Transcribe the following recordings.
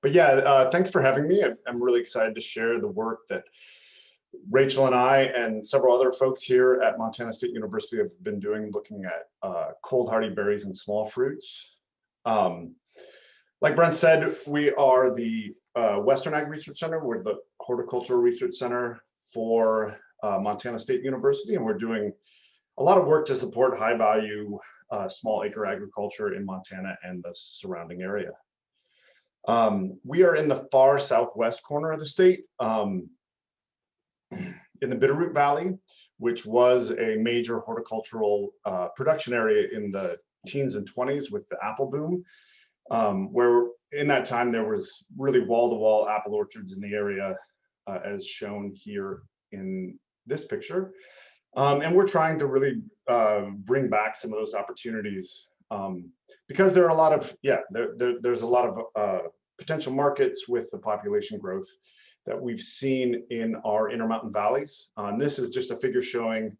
But yeah, thanks for having me. I'm really excited to share the work that Rachel and I and several other folks here at Montana State University have been doing, looking at cold hardy berries and small fruits. Like Brent said, we are the Western Ag Research Center. We're the horticultural research center for Montana State University, and we're doing a lot of work to support high value small acre agriculture in Montana and the surrounding area. We are in the far southwest corner of the state, in the Bitterroot Valley, which was a major horticultural production area in the teens and 20s with the apple boom, where in that time there was really wall-to-wall apple orchards in the area, as shown here in this picture. And we're trying to really bring back some of those opportunities, because there are a lot of, there's a lot of potential markets with the population growth that we've seen in our Intermountain valleys. This is just a figure showing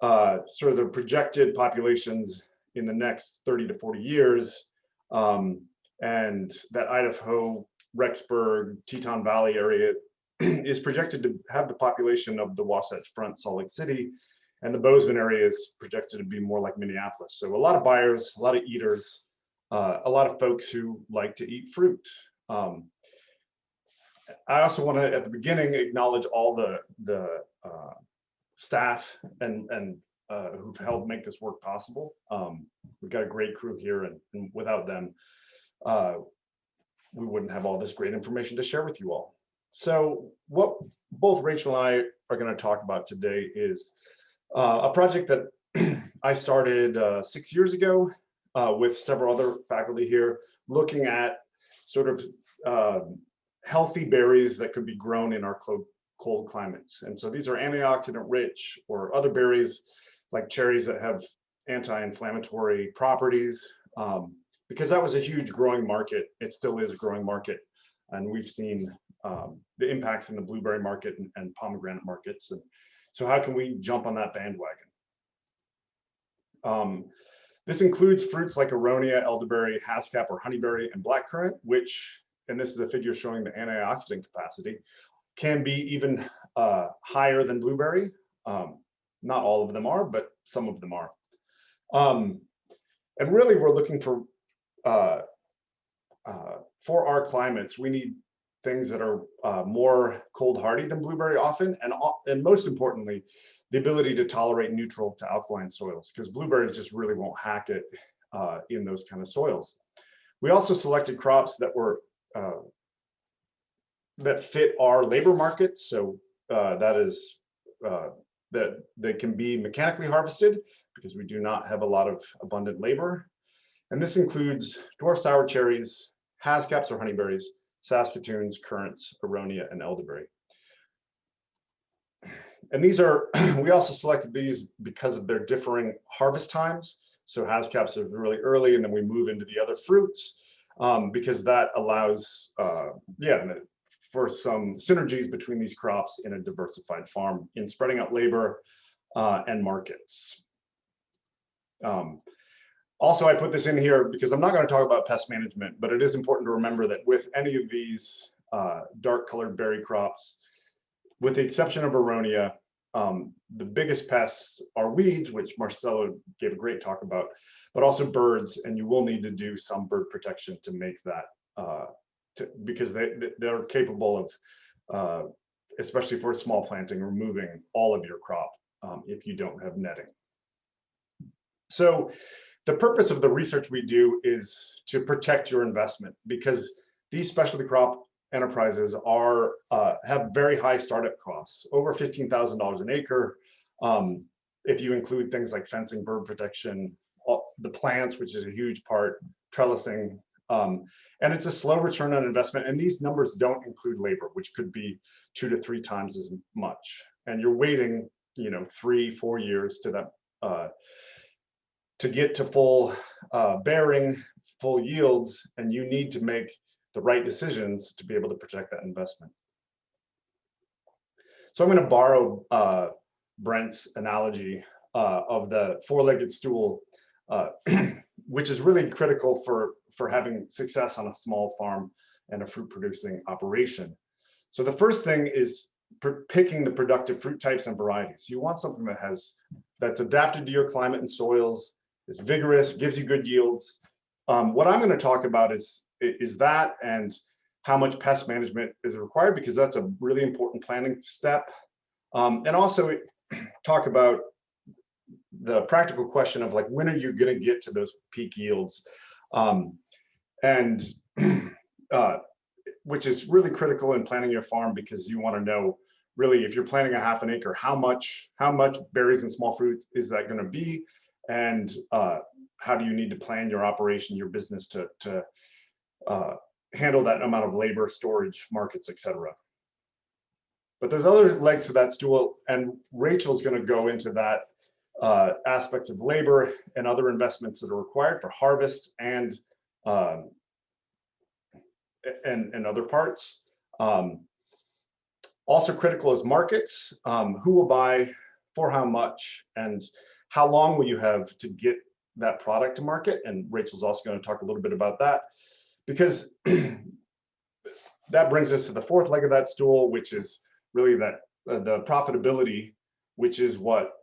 sort of the projected populations in the next 30 to 40 years. And that Idaho, Rexburg, Teton Valley area is projected to have the population of the Wasatch Front, Salt Lake City, and the Bozeman area is projected to be more like Minneapolis. So a lot of buyers, a lot of eaters, a lot of folks who like to eat fruit. I also want to, at the beginning, acknowledge all the staff and who've helped make this work possible. We've got a great crew here, and without them, we wouldn't have all this great information to share with you all. So what both Rachel and I are going to talk about today is a project that I started 6 years ago with several other faculty here, looking at sort of healthy berries that could be grown in our cold climates. And so these are antioxidant rich, or other berries like cherries that have anti-inflammatory properties, because that was a huge growing market. It still is a growing market. And we've seen the impacts in the blueberry market and pomegranate markets. And so how can we jump on that bandwagon? This includes fruits like Aronia, Elderberry, Haskap or Honeyberry, and Black Currant, which, and this is a figure showing the antioxidant capacity, can be even higher than blueberry. Not all of them are, but some of them are. And really, we're looking for our climates, we need things that are more cold hardy than blueberry often, and most importantly, the ability to tolerate neutral to alkaline soils, because blueberries just really won't hack it in those kind of soils. We also selected crops that were that fit our labor market, so that is that they can be mechanically harvested, because we do not have a lot of abundant labor. And this includes dwarf sour cherries, Haskaps or honeyberries, Saskatoons, currants, Aronia, and Elderberry. And these are, we also selected these because of their differing harvest times. So Haskaps are really early, and then we move into the other fruits, because that allows, for some synergies between these crops in a diversified farm in spreading out labor and markets. Also, I put this in here because I'm not going to talk about pest management, but it is important to remember that with any of these dark colored berry crops, with the exception of Aronia, the biggest pests are weeds, which Marcelo gave a great talk about, but also birds, and you will need to do some bird protection to make that, because they're capable of, especially for small planting, removing all of your crop if you don't have netting. So the purpose of the research we do is to protect your investment, because these specialty crop enterprises are have very high startup costs, over $15,000 an acre. If you include things like fencing, bird protection, the plants, which is a huge part, trellising, and it's a slow return on investment. And these numbers don't include labor, which could be 2 to 3 times as much. And you're waiting, 3-4 years to that to get to full bearing, full yields, and you need to make the right decisions to be able to protect that investment. So I'm going to borrow Brent's analogy of the 4-legged stool, which is really critical for having success on a small farm and a fruit producing operation. So the first thing is picking the productive fruit types and varieties. You want something that's adapted to your climate and soils, is vigorous, gives you good yields. What I'm going to talk about is that and how much pest management is required, because that's a really important planning step. And also talk about the practical question of like, when are you going to get to those peak yields? Which is really critical in planning your farm, because you want to know really, if you're planting a half an acre, how much berries and small fruits is that going to be, and how do you need to plan your operation, your business to handle that amount of labor, storage, markets, etc. But there's other legs to that stool, and Rachel's going to go into that aspects of labor and other investments that are required for harvest and other parts. Also critical is markets. Who will buy, for how much, and how long will you have to get that product to market? And Rachel's also going to talk a little bit about that, because that brings us to the fourth leg of that stool, which is really that the profitability, which is what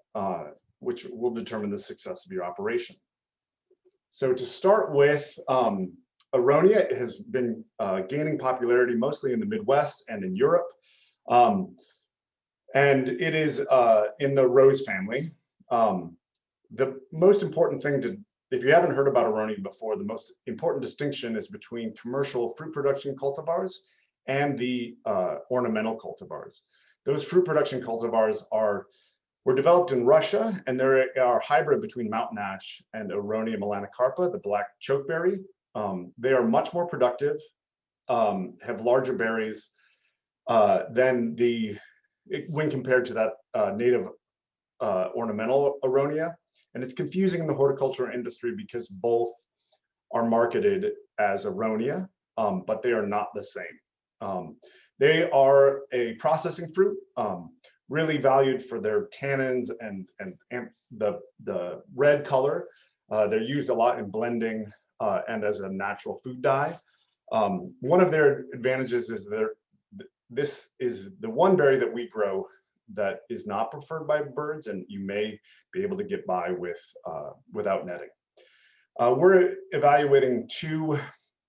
which will determine the success of your operation. So to start with, Aronia has been gaining popularity mostly in the Midwest and in Europe. And it is in the rose family. The most important thing if you haven't heard about Aronia before, the most important distinction is between commercial fruit production cultivars and the ornamental cultivars. Those fruit production cultivars were developed in Russia, and they are hybrid between mountain ash and Aronia melanocarpa, the black chokeberry. They are much more productive, have larger berries than when compared to that native ornamental Aronia. And it's confusing in the horticulture industry because both are marketed as Aronia, but they are not the same. They are a processing fruit, really valued for their tannins and the red color. They're used a lot in blending and as a natural food dye. One of their advantages is this is the one berry that we grow that is not preferred by birds, and you may be able to get by without netting. We're evaluating 2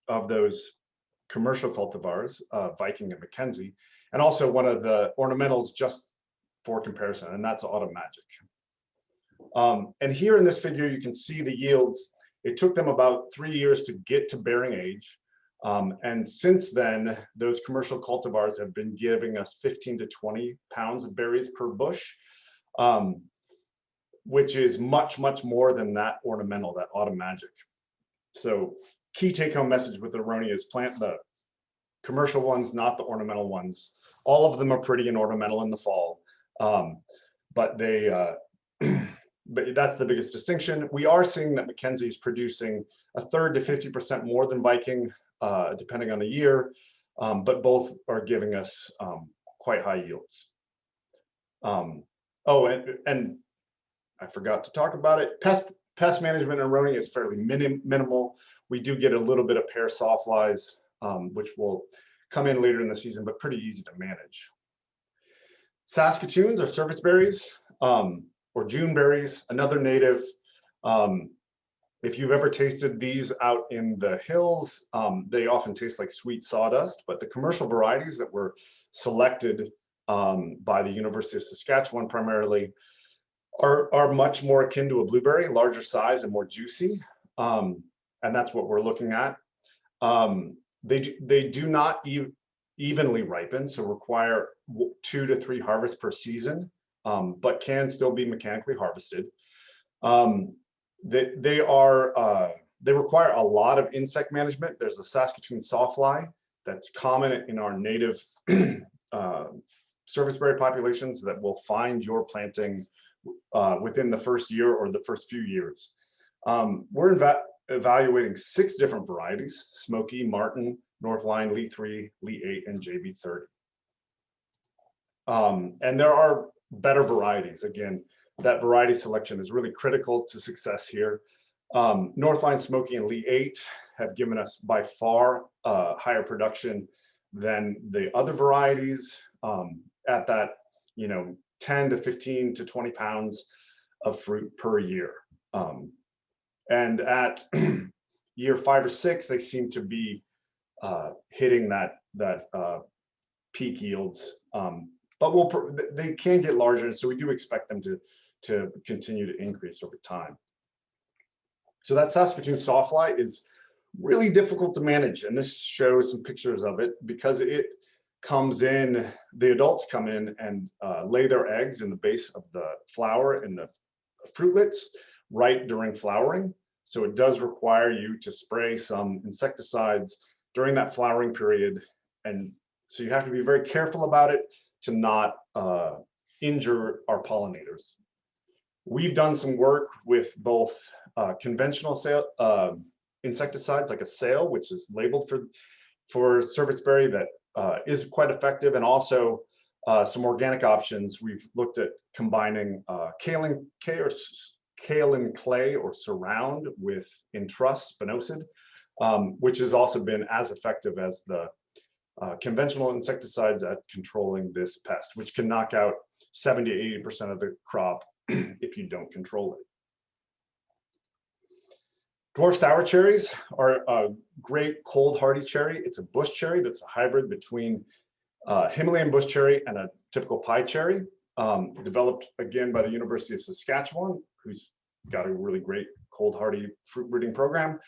of those commercial cultivars, Viking and Mackenzie, and also one of the ornamentals just for comparison, and that's Autumn Magic. And here in this figure, you can see the yields. It took them about 3 years to get to bearing age. And since then, those commercial cultivars have been giving us 15 to 20 pounds of berries per bush, which is much, much more than that ornamental, that Autumn Magic. So key take-home message with Aronia is plant the commercial ones, not the ornamental ones. All of them are pretty and ornamental in the fall, but that's the biggest distinction. We are seeing that Mackenzie is producing 1/3 to 50% more than Viking, depending on the year, but both are giving us quite high yields. Oh, and I forgot to talk about it. Pest management in Aronia is fairly minimal. We do get a little bit of pear sawflies, which will come in later in the season, but pretty easy to manage. Saskatoons or Serviceberries, or Juneberries, another native. If you've ever tasted these out in the hills, they often taste like sweet sawdust, but the commercial varieties that were selected by the University of Saskatchewan primarily are much more akin to a blueberry, larger size and more juicy. And that's what we're looking at. They do not evenly ripen, so require 2 to 3 harvests per season, but can still be mechanically harvested. They require a lot of insect management. There's a Saskatoon Sawfly that's common in our native serviceberry populations that will find your planting within the first year or the first few years. We're evaluating 6 different varieties: Smoky, Martin, Northline, Lee 3, Lee 8, and JB30. And there are better varieties. Again, that variety selection is really critical to success here. Northline Smoky and Lee 8 have given us by far higher production than the other varieties at that, 10 to 15 to 20 pounds of fruit per year. And at year 5 or 6, they seem to be hitting that peak yields. But they can get larger, so we do expect them to continue to increase over time. So that Saskatoon Sawfly is really difficult to manage, and this shows some pictures of it because it comes in, the adults come in and lay their eggs in the base of the flower in the fruitlets right during flowering. So it does require you to spray some insecticides during that flowering period, and so you have to be very careful about it to not injure our pollinators. We've done some work with both conventional insecticides like a sail, which is labeled for Serviceberry, that is quite effective, and also some organic options. We've looked at combining kaolin clay or surround with Intrust spinosad, which has also been as effective as the conventional insecticides at controlling this pest, which can knock out 70 to 80% of the crop if you don't control it. Dwarf Sour Cherries are a great cold hardy cherry. It's a bush cherry that's a hybrid between Himalayan bush cherry and a typical pie cherry, developed again by the University of Saskatchewan, who's got a really great cold hardy fruit breeding program.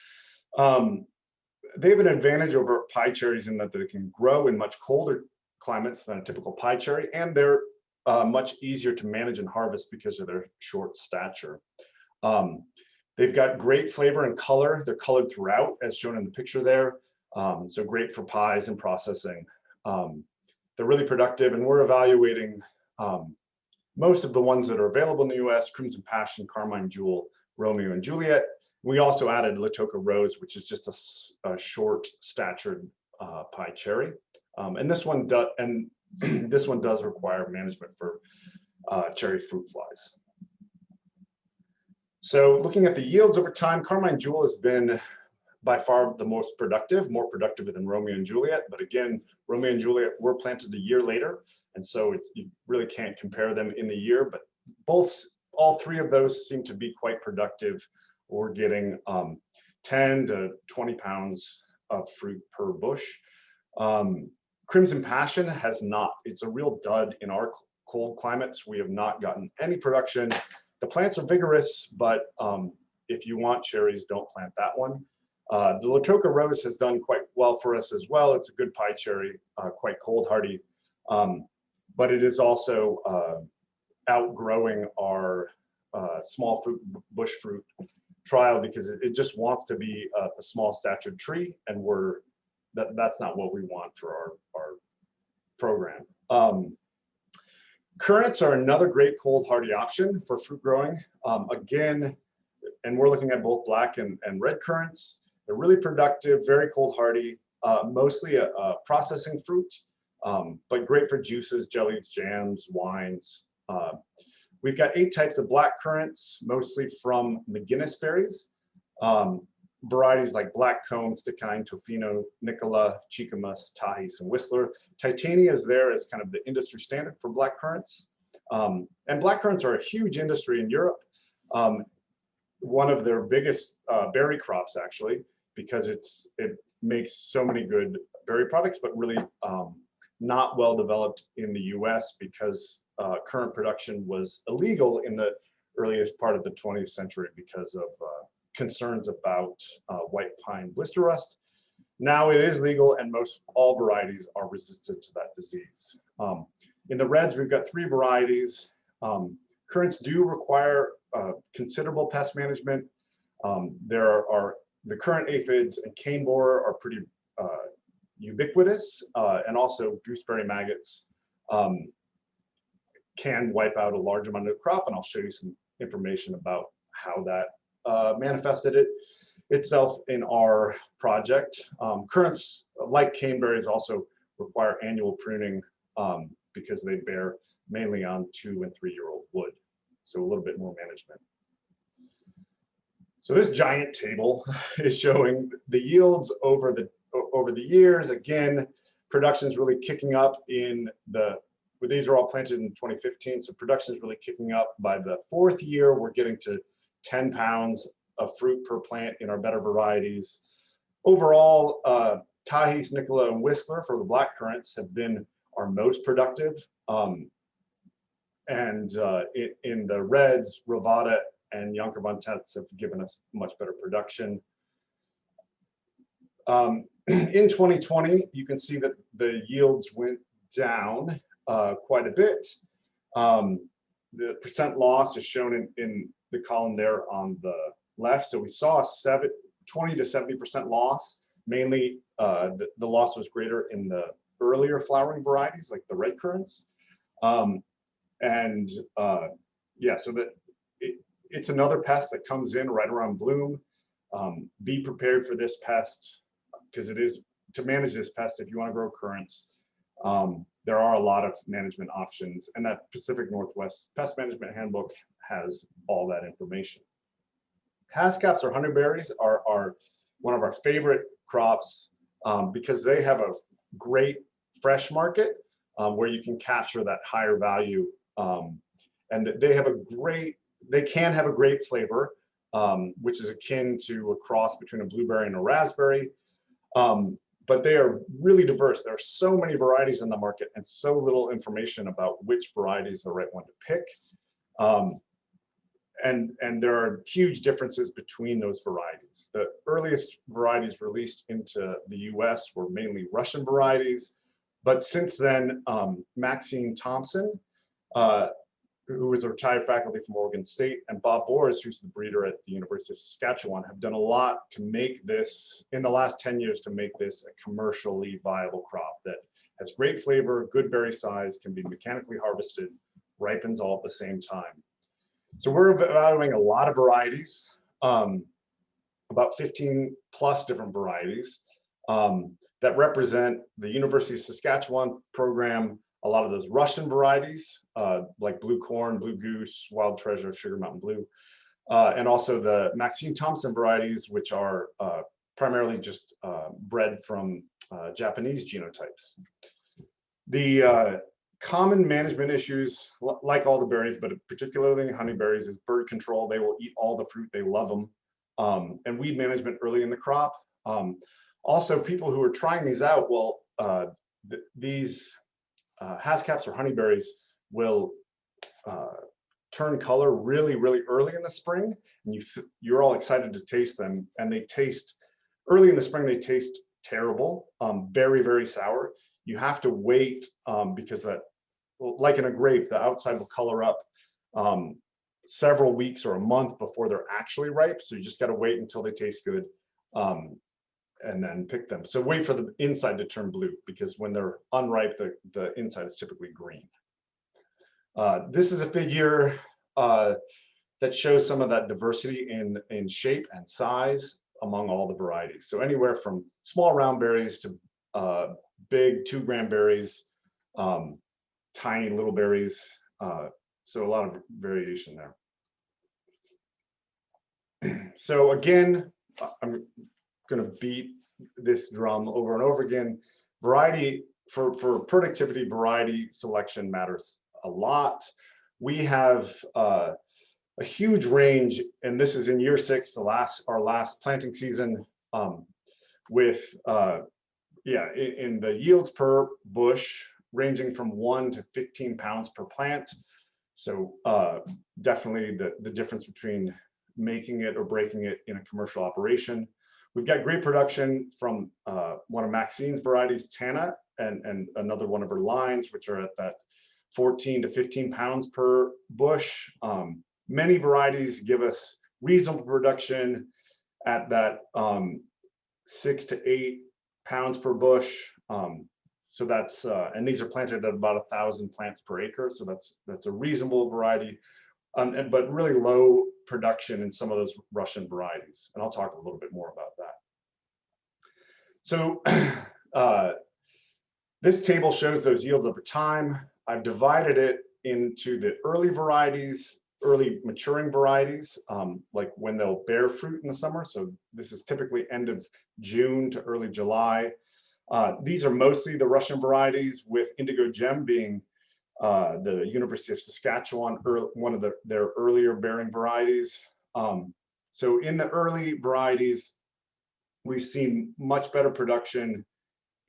They have an advantage over pie cherries in that they can grow in much colder climates than a typical pie cherry, and they're much easier to manage and harvest because of their short stature. They've got great flavor and color. They're colored throughout, as shown in the picture there. So great for pies and processing. They're really productive, and we're evaluating most of the ones that are available in the US: Crimson Passion, Carmine Jewel, Romeo and Juliet. We also added Latoka Rose, which is just a short statured pie cherry. And this one does require management for cherry fruit flies. So looking at the yields over time, Carmine Jewel has been by far the most productive, more productive than Romeo and Juliet. But again, Romeo and Juliet were planted a year later, and so you really can't compare them in the year. But all three of those seem to be quite productive. We're getting 10 to 20 pounds of fruit per bush. Crimson Passion has not. It's a real dud in our cold climates. We have not gotten any production. The plants are vigorous, but if you want cherries, don't plant that one. The Latoka Rose has done quite well for us as well. It's a good pie cherry, quite cold hardy, but it is also outgrowing our small fruit, bush fruit trial, because it just wants to be a small statured tree, and that's not what we want for our program. Currants are another great cold hardy option for fruit growing. Again, and we're looking at both black and red currants. They're really productive, very cold hardy, mostly a processing fruit, but great for juices, jellies, jams, wines. We've got 8 types of black currants, mostly from McGinnis berries. Varieties like Black Comb, Stikine, Tofino, Nicola, Chicamus, Tahis, and Whistler. Titania is there as kind of the industry standard for black currants. And black currants are a huge industry in Europe. One of their biggest berry crops, actually, because it makes so many good berry products, but really not well developed in the US because currant production was illegal in the earliest part of the 20th century because of concerns about white pine blister rust. Now it is legal, and most all varieties are resistant to that disease. In the reds, we've got 3 varieties. Currants do require considerable pest management. There are the currant aphids and cane borer are pretty ubiquitous, and also gooseberry maggots can wipe out a large amount of the crop, and I'll show you some information about how that manifested itself in our project. Currants, like caneberries, also require annual pruning because they bear mainly on 2- and 3-year-old wood, so a little bit more management. So this giant table is showing the yields over the years. Again, production is really kicking up these are all planted in 2015, so production is really kicking up. By the 4th year, we're getting to 10 pounds of fruit per plant in our better varieties. Overall, Tahis, Nicola, and Whistler for the black currants have been our most productive. In the reds, Ravada and Jonker von Tetz have given us much better production. In 2020, you can see that the yields went down quite a bit. The percent loss is shown in the column there on the left. So we saw 20 to 70% loss. Mainly, the loss was greater in the earlier flowering varieties, like the red currants. Yeah, so that it's another pest that comes in right around bloom. Be prepared for this pest, because it is to manage this pest. If you want to grow currants, there are a lot of management options, and that Pacific Northwest Pest Management Handbook has all that information. Haskaps or honeyberries are one of our favorite crops because they have a great fresh market where you can capture that higher value, and they can have a great flavor, which is akin to a cross between a blueberry and a raspberry. But they are really diverse. There are so many varieties in the market and so little information about which variety is the right one to pick. And there are huge differences between those varieties. The earliest varieties released into the US were mainly Russian varieties. But since then, Maxine Thompson, who was a retired faculty from Oregon State, and Bob Boers, who's the breeder at the University of Saskatchewan, have done a lot to make this, in the last 10 years, to make this a commercially viable crop that has great flavor, good berry size, can be mechanically harvested, ripens all at the same time. So we're evaluating a lot of varieties, about 15 plus different varieties that represent the University of Saskatchewan program, a lot of those Russian varieties, like Blue Corn, Blue Goose, Wild Treasure, Sugar Mountain Blue, and also the Maxine Thompson varieties, which are primarily just bred from Japanese genotypes. The common management issues, like all the berries, but particularly honeyberries, is bird control. They will eat all the fruit, they love them, and weed management early in the crop. Also, people who are trying these out, well, these Haskaps or honeyberries will turn color really, really early in the spring, and you're all excited to taste them. And they taste, early in the spring, they taste terrible, very, very sour. You have to wait because that, like in a grape, the outside will color up several weeks or a month before they're actually ripe. So you just got to wait until they taste good. And then pick them. So wait for the inside to turn blue, because when they're unripe, the inside is typically green. This is a figure that shows some of that diversity in shape and size among all the varieties. So anywhere from small round berries to big 2-gram berries, tiny little berries. So a lot of variation there. So again, I'm going to beat this drum over and over again. Variety, for productivity, variety selection matters a lot. We have a huge range, and this is in year 6, our last planting season, with in the yields per bush ranging from 1 to 15 pounds per plant. So definitely the difference between making it or breaking it in a commercial operation. We've got great production from one of Maxine's varieties, Tana, and another one of her lines, which are at that 14 to 15 pounds per bush. Many varieties give us reasonable production at that 6 to 8 pounds per bush. So that's, and these are planted at about 1,000 plants per acre. So that's a reasonable variety, but really low production in some of those Russian varieties. And I'll talk a little bit more about that. So this table shows those yields over time. I've divided it into the early varieties early maturing varieties, like when they'll bear fruit in the summer. So this is typically end of June to early July. These are mostly the Russian varieties, with Indigo Gem being the University of Saskatchewan, one of their earlier bearing varieties. So in the early varieties, we've seen much better production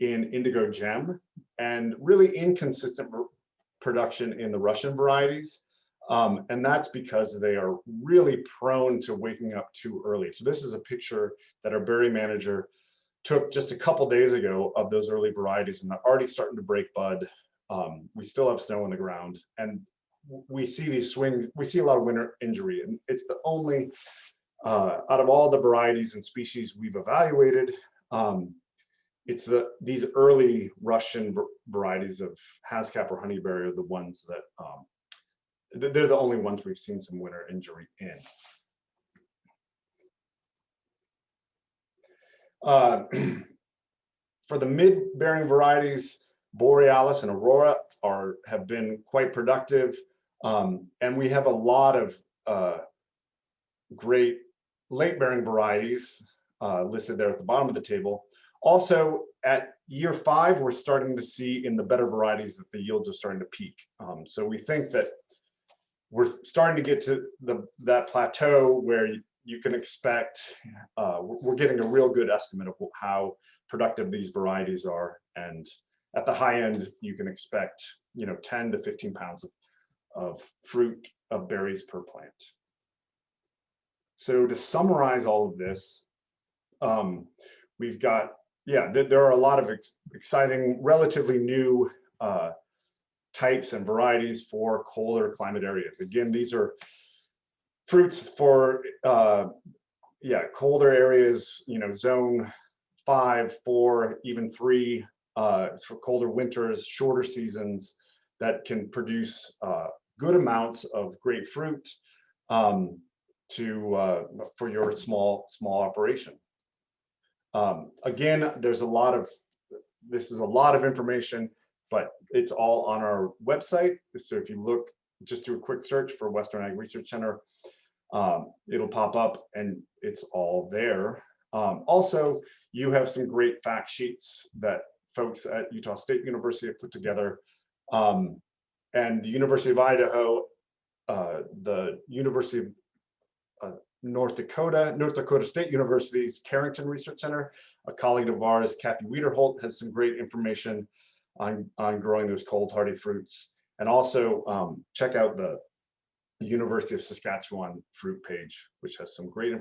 in Indigo Gem and really inconsistent production in the Russian varieties. And that's because they are really prone to waking up too early. So this is a picture that our berry manager took just a couple days ago of those early varieties, and they're already starting to break bud. We still have snow on the ground, and we see these swings. We see a lot of winter injury, and it's the only out of all the varieties and species we've evaluated, it's these early Russian varieties of Haskap or Honeyberry are the ones that they're the only ones we've seen some winter injury in. For the mid-bearing varieties, Borealis and Aurora have been quite productive, and we have a lot of great late-bearing varieties listed there at the bottom of the table. Also, at year 5, we're starting to see in the better varieties that the yields are starting to peak. So we think that we're starting to get to that plateau where you can expect, we're getting a real good estimate of how productive these varieties are. And at the high end, you can expect 10 to 15 pounds of fruit, of berries per plant. So to summarize all of this, we've got, there are a lot of exciting, relatively new types and varieties for colder climate areas. Again, these are fruits for colder areas, zone 5, 4, even 3, for colder winters, shorter seasons, that can produce good amounts of great fruit for your small operation. Again, this is a lot of information, but it's all on our website. So if you look, just do a quick search for Western Ag Research Center, it'll pop up and it's all there. Also, you have some great fact sheets that folks at Utah State University have put together, and the University of Idaho, the University of North Dakota State University's Carrington Research Center. A colleague of ours, Kathy Wiederholt, has some great information on growing those cold hardy fruits. And also check out the University of Saskatchewan fruit page, which has some great information